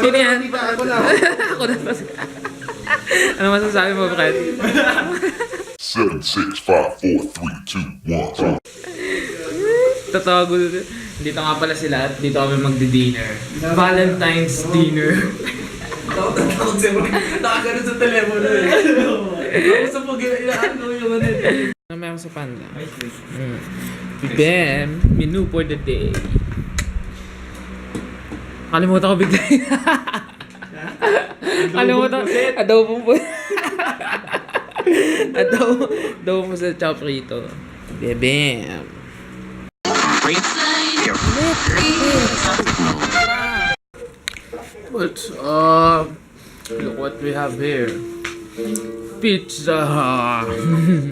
Sino yan? Ako na. Ako na. Ano masasabi mo, Fred? 7, 6, 5, 4, 3, 2, 1. Totoo, gulo. Dito nga pala sila at dito kami magdi-dinner. Valentine's dinner. Takot siya. Nakagano sa telepono eh. Tapos sa pag-ilaan ko yung ano eh. Ano meron sa panda? Bam! Menu for the day. Kalimutan ko bigla. Kalimutan ko. Adobong po. Adobo sa chop rito. Bam! What's up? Look what we have here. Pizza!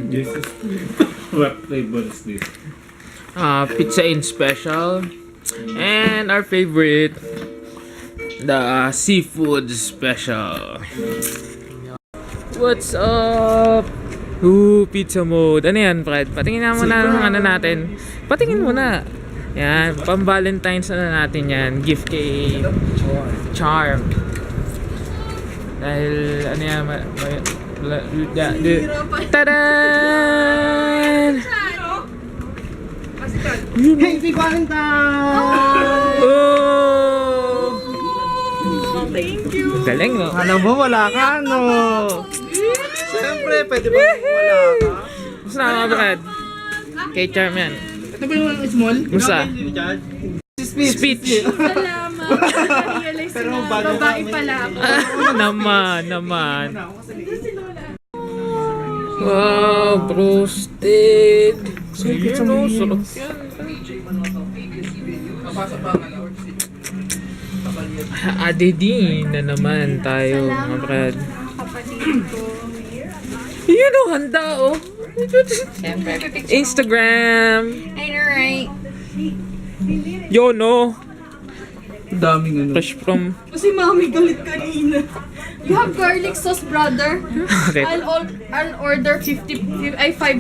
This is what flavor is this? Pizza in special. And our favorite, the seafood special. What's up? Ooh, pizza mode. Ano yan, Fred? Patingin na muna ng ano natin. Patingin muna. Yan, pang-Valentine's na natin yan. Gift kay Charm. Dahil, ano yan, Tadaan! Happy Valentine! Oh! Thank you! Galing, no? Alam mo, wala ka, no? Siyempre, pwede ba wala ka? Gusto na mga Brad? Kay Charm yan. Ito ba yung small? Gusto? Speech. Salamat! Na-realize Pero na bago babae kami- pala ako. naman. Wow, roasted. Sige, no, sarap yan. Adedin na naman tayo, mga Brad. Kapatid ko. Yun o, handa oh. Siyempre, pipicture. Instagram. I know, right? Yun oh. Daming ano. Fresh from... Kasi mami galit kanina. You have garlic sauce, brother. Bakit? I'll order 5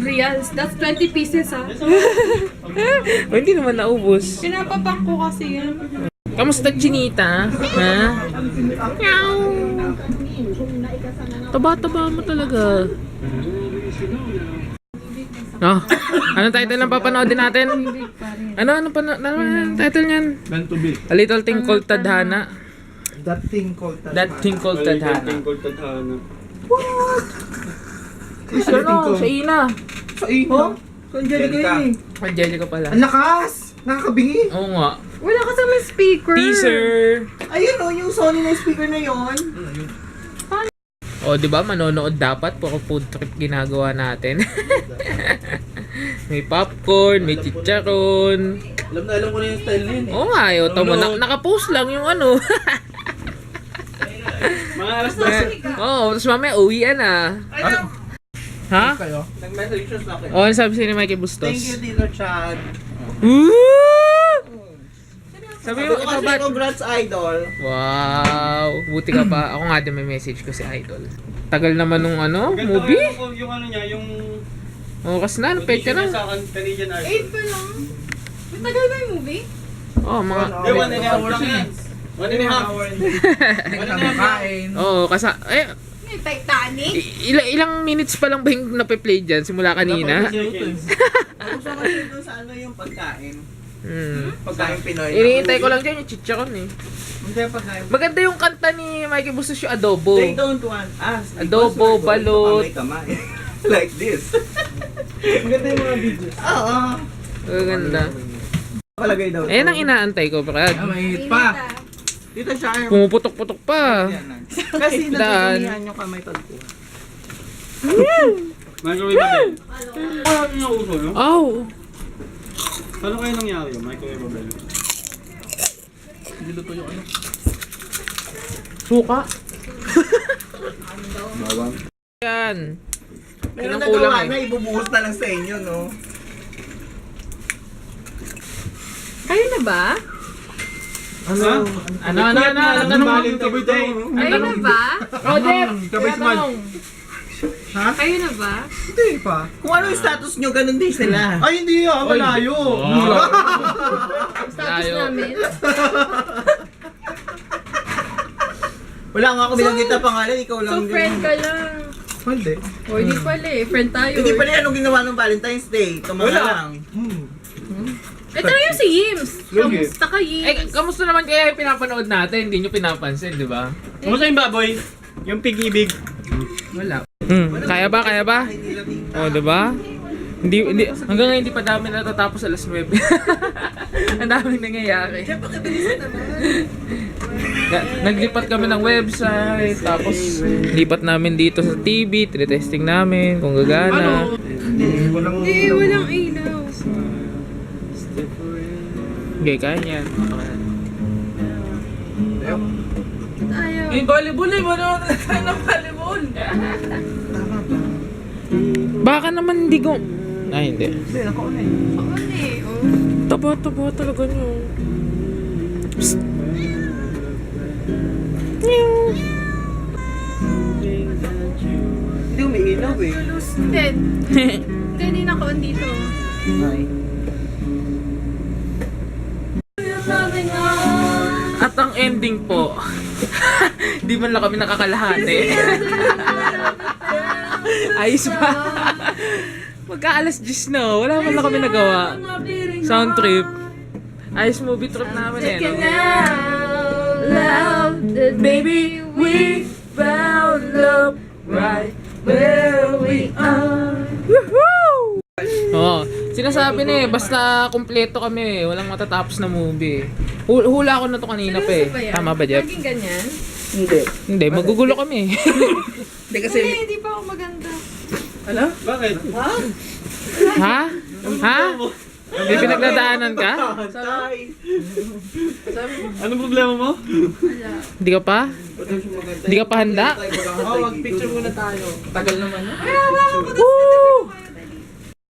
reals. That's 20 pieces, ha? Oh, hindi naman naubos. Pinapapak ko kasi yan. Kamusta, Chinita? Ha? Meow. Taba-taba mo talaga. Oh, anong title ng papanoodin natin? Ano title niyan? Meant to be. A Little Thing Called Tadhana. That thing called That Thing Called Tadhana. Tadhana. Ano? Sa Ina. Sa iyo? Sa Angelica yun eh. Angelica pala. Ang lakas! Nakakabingi. Oo nga. Wala ka sa may speaker. Teaser! Ayun o, yung Sony na speaker na yon. O, di ba? Manonood dapat. Puro food trip ginagawa natin. May popcorn, may chicharon. Alam ko na yung style na yun eh. Oo nga, ayaw. Tama, nakapost lang yung ano. Mga alas Oo, tapos mamaya uwian na. Ha? Kayo? Nag-message sa akin. Oo, sabi sa'yo ni Mikey Bustos. Thank you, Tito Chad. Woo! Sabi mo, ikaw ba? Congrats, Idol. Wow, buti ka pa. Ako nga din may message ko si Idol. Tagal naman nung ano, movie? Yung ano niya, yung... Oo, kasi na, pecha na. Sa akin, Canadian Art. 8 pa lang. Matagal ba yung movie? Oo, mga... Di, 1 and a half lang yan. 1 and a half. Kain. Oo, kasi... Eh, May Titanic? ilang minutes pa lang ba yung nape-play dyan simula kanina? Gusto ko rin doon sa ano yung pagkain. Pagkain Pinoy. Iniintay ko lang dyan yung chicharon eh. Hindi pagkain. Maganda yung kanta ni Mikey Bustos yung Adobo. They don't want us. Adobo, balot. Kamay. Like this. Maganda yung mga videos. Oo. Maganda. Palagay daw. Ayan ang inaantay ko, Brad. Mainit pa. Dito siya. Pumuputok-putok pa. Kasi Daan. nagsisingihan yung kamay tagpo. Microwave ba din? Ano yung uso, no? Oh! Paano kayo nangyari yun? Microwave ba din? Hindi luto yung ano. Suka. Bawang. Yan. Meron Yan ang na kulang gawa eh. na, ibubuhos na lang sa inyo, no? Kayo na ba? Ano? Ano? Baling kabay daw. Kayo na ba? Roger! Kabisman. Kayo na ba? Hindi pa. Kung ano yung status nyo, ganun din sila. Ay, hindi ah. Malayo. Status Layo. namin? Wala nga ako binanggit na pangalan, ikaw lang. So, friend ka lang. Hindi. O, hindi pala eh. Friend tayo. Hindi pala anong ginawa ng Valentine's Day. Tumama lang. Ito na yung si Yims. Kamusta ka, Yims? Eh, kamusta naman kaya yung pinapanood natin? Hindi nyo pinapansin, di ba? Kamusta yung baboy? Yung pig-ibig? Wala. Kaya ba? Kaya ba? Oh, di ba? Hindi, hanggang ngayon hindi pa dami natatapos alas 9. Ang daming nangyayari. Naglipat kami ng website, tapos lipat namin dito sa TV, tinetesting namin kung gagana. Eh, walang ilaw. Okay, kaya yan. Ayaw. May volleyball eh. Manood na tayo ng volleyball. Baka naman hindi ko... Ay, hindi. Oo na eh. Oh. Taba talaga niyo. Psst. Meow. Hindi umiilaw eh. Hindi. Hindi naka-on dito. At ang ending po, di man lang kami nakakalahati. Ayos ba? Magka-alas 10 na, wala man lang kami nagawa. Sound trip. Ayos movie trip namin eh. No? Love, baby, we found love right where we are. Woohoo! Oo. Sinasabi na eh, basta kumpleto kami eh. Walang matatapos na movie. Hula ko na to kanina pa eh. Tama ba, Jeff? Laging ganyan? Hindi, magugulo kami. Hindi kasi... Hindi pa ako maganda. Bakit? Ha? Ha? May pinagdadaanan ka? Anong problema mo? Hindi ka pa? Hindi ka pa handa? Oh, mag-picture muna tayo. Tagal naman. Woo!